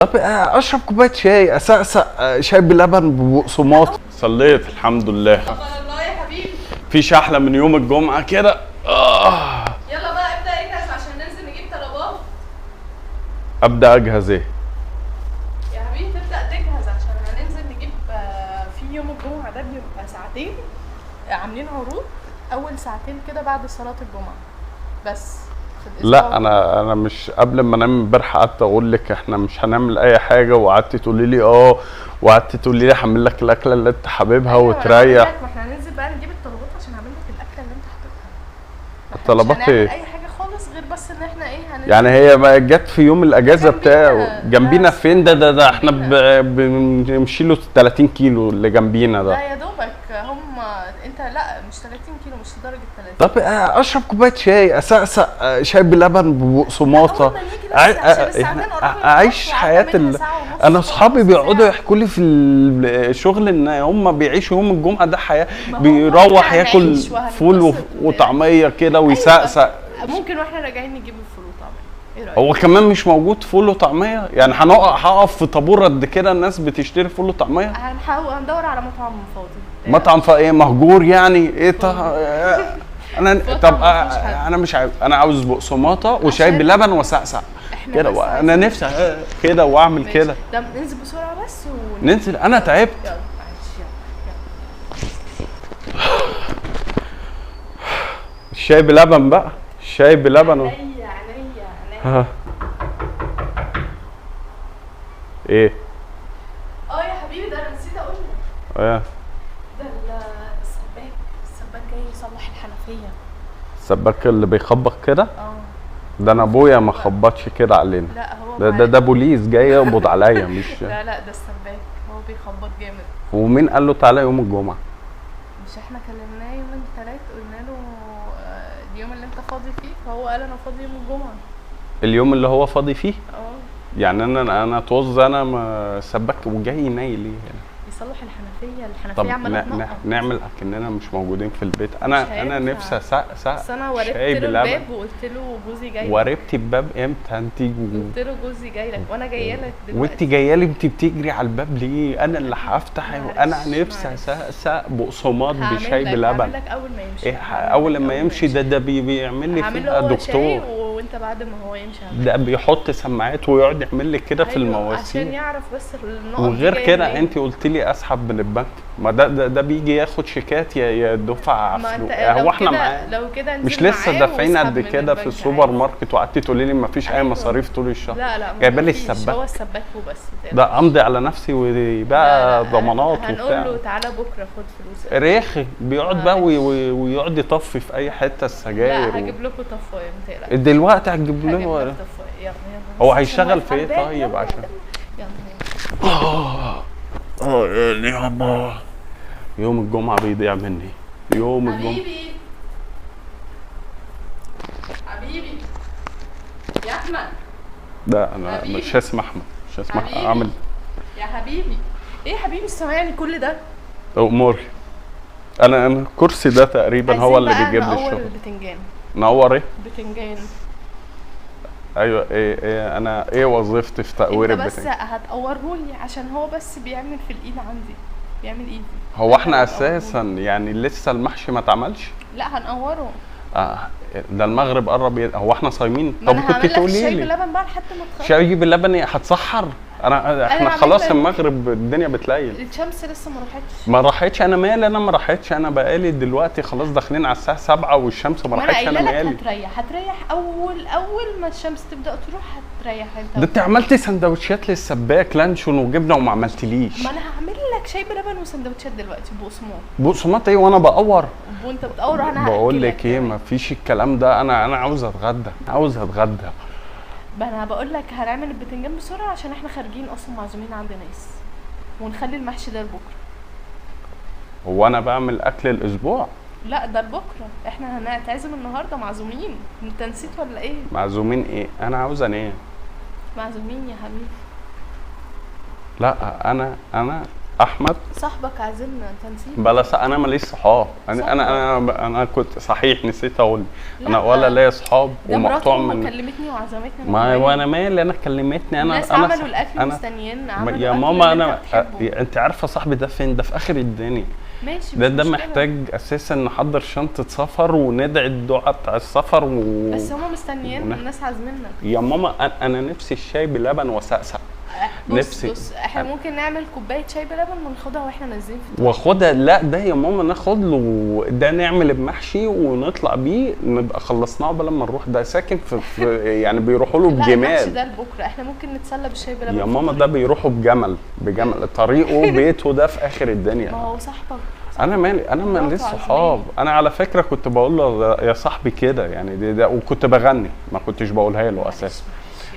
طب اشرب كوبايه شاي، اسقسق شاي بلبن ببقسماط. صليت الحمد لله. طب الله يا حبيبي. فيش احلى من يوم الجمعه كده. يلا بقى ابدا اجهز عشان ننزل نجيب طلبات. ابدا اجهز ايه؟ يا حبيبي تبدا تجهز عشان هننزل نجيب في يوم الجمعه ده بيبقى ساعتين عاملين عروض اول ساعتين كده بعد صلاه الجمعه بس. لا انا مش قبل ما انام امبارح قعدت اقول لك احنا مش هنعمل اي حاجه، وقعدتي تقولي لي وقعدتي تقولي لي هعمل لك الاكله اللي انت حاببها وتريح. ما احنا هننزل بقى نجيب الطلبات عشان اعمل لك الاكله اللي انت حاططها. الطلبات ايه؟ مش هنعمل اي حاجه خالص غير بس ان احنا هننزل. يعني هي ما جت في يوم الاجازه بتاعه جنبينا فين؟ ده احنا بنمشي له 30 كيلو اللي جنبينا ده. لا يا دوبك هم انت لا مش 30 كيلو، مش لدرجه 30. طب اشرب كوبايه شاي، اسقسق شاي بلبن ببقسماطه، اعيش حياه انا اصحابي بيقعدوا يحكوا لي في الشغل ان هم بيعيشوا يوم الجمعه ده حياه، بيروح ياكل فول وطعميه كده ويسقسق. ممكن واحنا راجعين نجيب الفول وطعميه. ايه رايك؟ هو كمان مش موجود فول وطعميه؟ يعني هقف في طابور قد كده الناس بتشتري فول وطعميه؟ هندور على مطعم فاضي. مطعم ايه مهجور يعني ايه؟ انا مش عاوز، انا عاوز بقسماطه وشاي بلبن وسقسق كده، انا نفسي كده واعمل كده. طب ننزل بسرعه بس ننزل، انا تعبت. يلا الشاي بلبن بقى، الشاي بلبن عينيا ايه؟ يا حبيبي ده انا نسيت اقول لك. ايه ده السباك جاي يصلح الحنفيه. السباك اللي بيخبط كده؟ ده انا ابويا ما خبطش كده علينا. لا هو ده بوليس جاي يقبض عليا مش لا ده السباك هو بيخبط جامد. ومين قال له تعالى يوم الجمعه؟ مش احنا كلمناه يوم الثلاث قلنا له اليوم اللي انت فاضي فيه، فهو قال انا فاضي يوم الجمعه. اليوم اللي هو فاضي فيه؟ يعني انا طز انا سباك وجاي ينايل ليه يعني؟ يصلح الحنفيه عماله تنقط. نعمل اكننا مش موجودين في البيت. انا نفسي اسقسق. بس انا وربت له الباب وقلت له جوزي جاي لك. وربتي الباب امتى انت؟ قلت له جوزي جاي لك وانا جايه لك دلوقتي. وانت جايه لي انت بتجري على الباب ليه؟ انا اللي هفتح. انا نفسي اسقسق بقسماط بشاي بلبن. هعمل لك اول ما يمشي. اول لما يمشي ده بيعمل لي فيها دكتور. وانت بعد ما هو يمشي ده بيحط سماعات ويقعد يعمل لي كده في المواسير عشان يعرف بس النقط. وغير كده انت قلت لي اسحب من البنك، ما ده بيجي ياخد شيكات يا دفع فلوس. هو احنا معاه لو كده مش لسه دافعين قد كده في السوبر ماركت وقعدتي تقولي لي ما فيش اي مصاريف طول الشهر؟ لا جايبه لي السباك. هو السباك وبس. ده امضي على نفسي وبقى ضمانات وبتاع. هنقول له تعالى بكره خد فلوسك. ريخي بيقعد بقى ويقعد يطفي في اي حته السجاير. لا هجيب لكم طفايه ما تقلقش. دلوقتي هتجيب له. يلا هو هيشتغل في ايه طيب عشان يلا يوم الجمعة بيضيع مني. يوم الجمعة حبيبي يا احمد. ده انا مش هسمح احمد، مش هسمح اعمل. يا حبيبي ايه يا حبيبي سامعني كل ده؟ اموري انا الكرسي ده تقريبا هو اللي بيجيب لي الشغل. البتنجان. نور ايه؟ بتنجان. ايوه ايه انا ايه وظيفتي في تقوير البتنجان؟ بس هتقوره لي عشان هو بس بيعمل في الايد عندي، بيعمل ايدي. هو احنا اساسا يعني لسه المحشي ما اتعملش؟ لا هنقوره. ده المغرب قرب هو احنا صايمين؟ طب كنت تقولي لي شاي باللبن بقى لحد ما تخلص. شاي باللبن هتسحر؟ احنا خلاص المغرب الدنيا بتليل. الشمس لسه ما راحتش. انا مالي؟ انا ما راحتش. انا بقالي دلوقتي خلاص داخلين على الساعه 7 والشمس ما راحتش. انا مالي؟ هتريح اول ما الشمس تبدا تروح هتريح انت. ده انت عملتي سندوتشات للسباك لانشون وجبنه وما عملتليش. ما انا هعمل لك شاي بلبن وسندوتشات دلوقتي بقسماط ايه وانا بقور؟ وانت بتقور انا بقول لك ايه، ما فيش الكلام ده. انا عاوز اتغدى، انا بقول لك هنعمل البتنجان بسرعه عشان احنا خارجين اصلا معزومين عند ناس، ونخلي المحشي ده لبكره. هو انا بعمل اكل الاسبوع؟ لا ده لبكره، احنا هنتعزم النهارده معزومين. انت نسيت ولا ايه؟ معزومين ايه؟ انا عاوز انام. معزومين يا حبيبي. لا انا احمد صاحبك عازمنا انت نسيت؟ بلا انا ماليش صحاب. انا كنت صحيح نسيت اقول انا ولا ليا صحاب ومقطوع من كلمتني وعزمتني. ما وانا مالي انا كلمتني الناس عملوا الاكل مستنيين يا ماما انا انت عارفه صاحبي ده فين؟ ده في اخر الدنيا. ماشي ده محتاج اساسا نحضر شنطه سفر وندعي الدعاء بتاع السفر بس هم مستنيين الناس عازميننا. يا ماما انا نفسي الشاي بلبن وسقسق. بص احنا ممكن نعمل كوبايه شاي بلبن وناخدها واحنا نازلين في الطريق. واخدها لا ده يا ماما ناخد له ده نعمل بمحشي ونطلع بيه نبقى خلصناه قبل ما نروح. ده ساكن في يعني بيروحوا له بجمال. لا المحشي ده لبكره احنا ممكن نتسلى بالشاي بلبن يا ماما. ده بيروحوا بجمل طريقه بيته ده في اخر الدنيا. ما هو صاحبك. انا ماليش صحاب. انا على فكره كنت بقول له يا صاحبي كده يعني ده وكنت بغني ما كنتش بقولها له اساسا.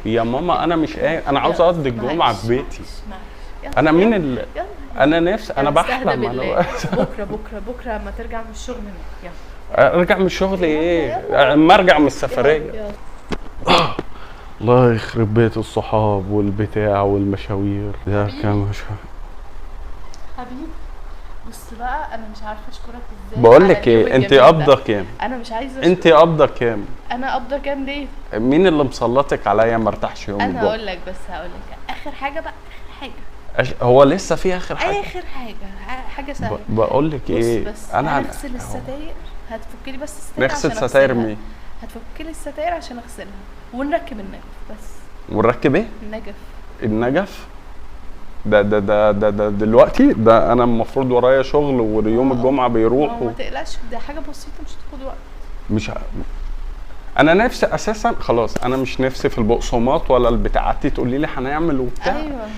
يا ماما انا مش انا عاوز اقضي الجمعه في بيتي. انا مين انا نفسي انا بحلم بكره ما ترجع من الشغل هناك. يلا ارجع من الشغل ايه؟ اما ارجع من السفريه. الله يخرب بيت الصحاب والبتاع والمشاوير ده كام حبيبي. بص بقى انا مش عارفه اشكرك ازاي. بقول لك ايه انت قبضه كام؟ انا مش عايزه انت قبضه كام؟ انا قبضه كام ليه؟ مين اللي مسلطك عليا ما ارتاحش يوم الجمعه؟ انا هقول لك اخر حاجه بقى هو لسه في اخر حاجه؟ اخر حاجه سهله. بقول لك ايه بس انا هغسل الستاير. هتفك لي بس الستاير نغسل ستاير مين؟ هتفك لي الستاير عشان اغسلها ونركب النجف بس. ونركب ايه؟ النجف ده دلوقتي ده انا المفروض ورايا شغل ويوم الجمعه بيروح ما تقلقش ده حاجه بسيطه مش هتاخد وقت. مش انا نفسي اساسا خلاص انا مش نفسي في البقسماط ولا البتاعتي تقولي لي هنعمل وبتاع. ايوه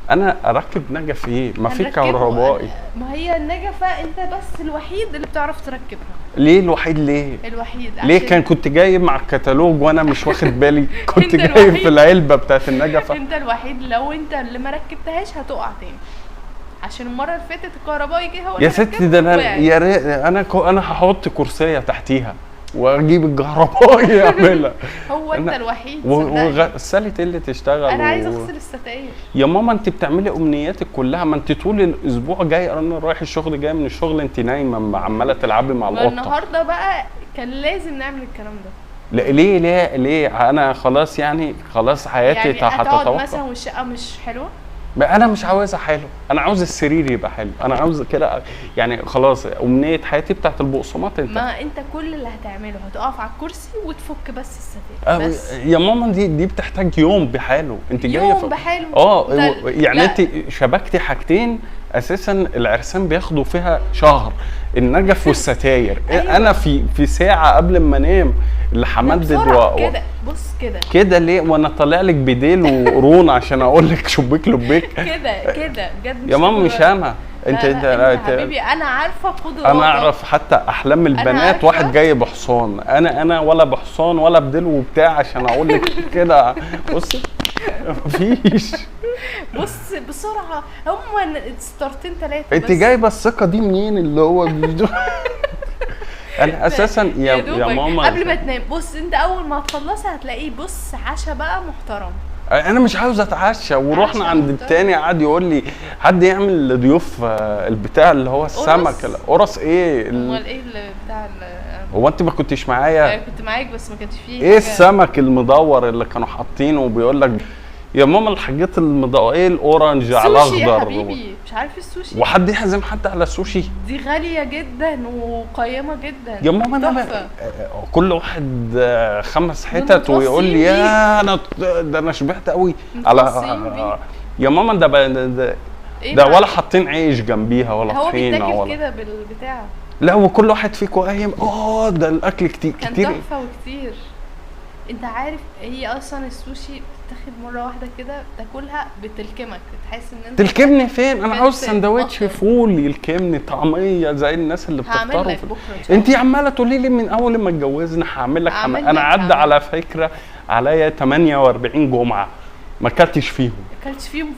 انا اركب نجف ايه؟ ما في كهربائي. ما هي النجفه انت بس الوحيد اللي بتعرف تركبها. ليه الوحيد؟ ليه ليه كنت جايب مع الكتالوج وانا مش واخد بالي؟ كنت جايب في العلبه بتاعت النجفه. انت الوحيد. لو انت اللي ما ركبتهاش هتقع تاني عشان المره اللي فاتت الكهربائي جه هو يا ستي. ده انا يا ريت انا هحط كرسيه تحتيها واجيب الكهربائي يعملها. هو انت الوحيد. وغسالة اللي تشتغل. انا عايزه اغسل الستاير. يا ماما انت بتعملي امنياتك كلها. ما انت طول الاسبوع جاي انا رايح الشغل جاي من الشغل انت نايمه عماله تلعبي مع القطه. النهارده بقى كان لازم نعمل الكلام ده. لا ليه انا خلاص يعني خلاص حياتي يعني هتقعد هتتوقف مثلا والشقه مش حلوه. انا مش عاوزها حلو. انا عاوز السرير يبقى حلو. انا عاوز كده يعني خلاص امنيه حياتي بتاعت البقسماط. ما انت كل اللي هتعمله هتقف على الكرسي وتفك بس الستاير بس. يا ماما دي بتحتاج يوم بحاله. انت جايه يوم بحاله. يعني انت شبكتي حاجتين اساسا العرسان بياخدوا فيها شهر. النجف والستاير. أيوة. انا في ساعه قبل ما انام اللي همدد كده. بص كده ليه وانا طالع لك بديل وقرون عشان اقول لك شبيك لبيك كده بجد. يا ماما مش انا. انت حبيبي انا عارفه قدراتك. انا اعرف حتى احلام البنات واحد جاي بحصان. انا ولا بحصان ولا بديل وبتاع عشان اقول لك كده. بصي مفيش. بص بسرعه هم ستارتين 3 بس. انت جايبه الثقه دي منين اللي هو انا اساسا يا ماما قبل ما تنام بص انت اول ما هتخلصها هتلاقيه بص عشاء بقى محترم. انا مش عاوز اتعشى. ورحنا عند التاني قعد يقول لي حد يعمل لضيوف البتاع اللي هو السمك. القرص ايه امال ايه اللي بتاع هو انت ما كنتش معايا؟ كنت معاك بس ما كانش فيه ايه السمك المدور اللي كانوا حاطينه وبيقول لك يا ماما الحاجات المدور ايه الاورنج على الاخضر يا حبيبي مش عارف السوشي. وحد يحزم حد على السوشي؟ دي غاليه جدا وقيمه جدا يا ماما. انا كل واحد 5 حتت ويقول لي يا انا شبعت قوي على يا ماما. ده ولا حاطين عيش جنبيها ولا طحينه هو بيتاكل كده بالبتاع. لا وكل واحد فيكم قايم ده الاكل كتير كان تحفه وكتير. انت عارف هي اصلا السوشي بتاخد مره واحده كده تاكلها بتلكمك تحس ان انت تلكمني فين؟ انا عاوز سندوتش فول يلكمني طعميه زي الناس اللي بتفطروا. انت عماله تقولي لي من اول ما اتجوزنا هعمل لك. انا عدى على فكره عليا 48 جمعه ما اكلتش فيهم.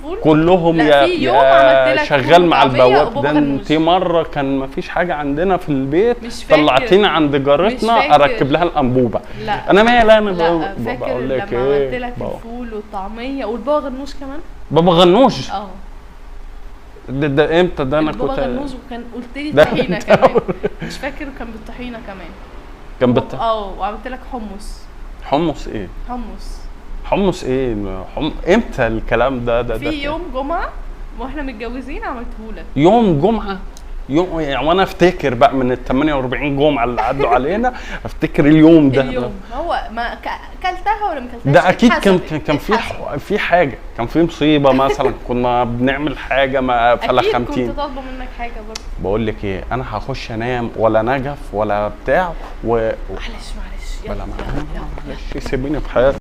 فول كلهم يا شغال مع البواب. ده انت مره كان ما فيش حاجه عندنا في البيت طلعتينا عند جارتنا اركب لها الانبوبه. لا انا مالي انا بقول لك لما عملت لك الفول والطعميه والبابا غنوش كمان. بابا غنوش ده امتى ده؟ انا البابا كنت غنوج، وكان قلت لي ده طحينه انت كمان، مش فاكر، كان بالطحينه كمان. كان وعملت لك حمص. حمص ايه؟ حمص ايه؟ امتى الكلام ده؟ في يوم جمعه واحنا متجوزين عملته لك. يوم جمعه؟ يعني وانا افتكر بقى من ال 48 جمعه اللي عدوا علينا، افتكر اليوم ده. اليوم هو ما كلتها ولا ما كلتهاش؟ ده اكيد كان في حاجه، كان في مصيبه مثلا، كنا بنعمل حاجه ما فلخمتين. اكيد كنت طالبه منك حاجه برضه. بقول لك ايه، انا هخش انام ولا نجف ولا بتاع معلش بلا معلش سيبيني في حياتي.